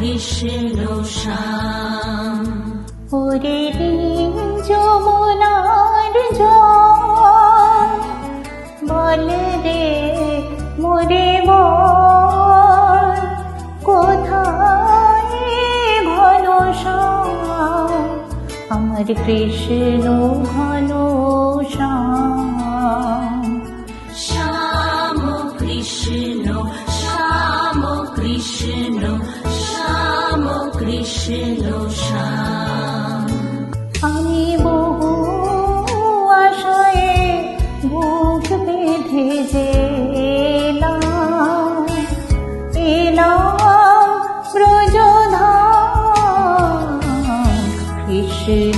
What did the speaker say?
কৃষ্ণ শ্যাম। ওরে দিন যমুনার জল, বল রে মোরে বল, কোথায় ঘন শ্যাম আমার কৃষ্ণ ঘন শ্যাম। শ্যাম কৃষ্ণ শ্যাম কৃষ্ণ শ্যাম কৃষ্ণ শ্যাম। আমি বহু আশায় বুক বেঁধে যে এলাম ব্রজধাম, কৃষ্ণ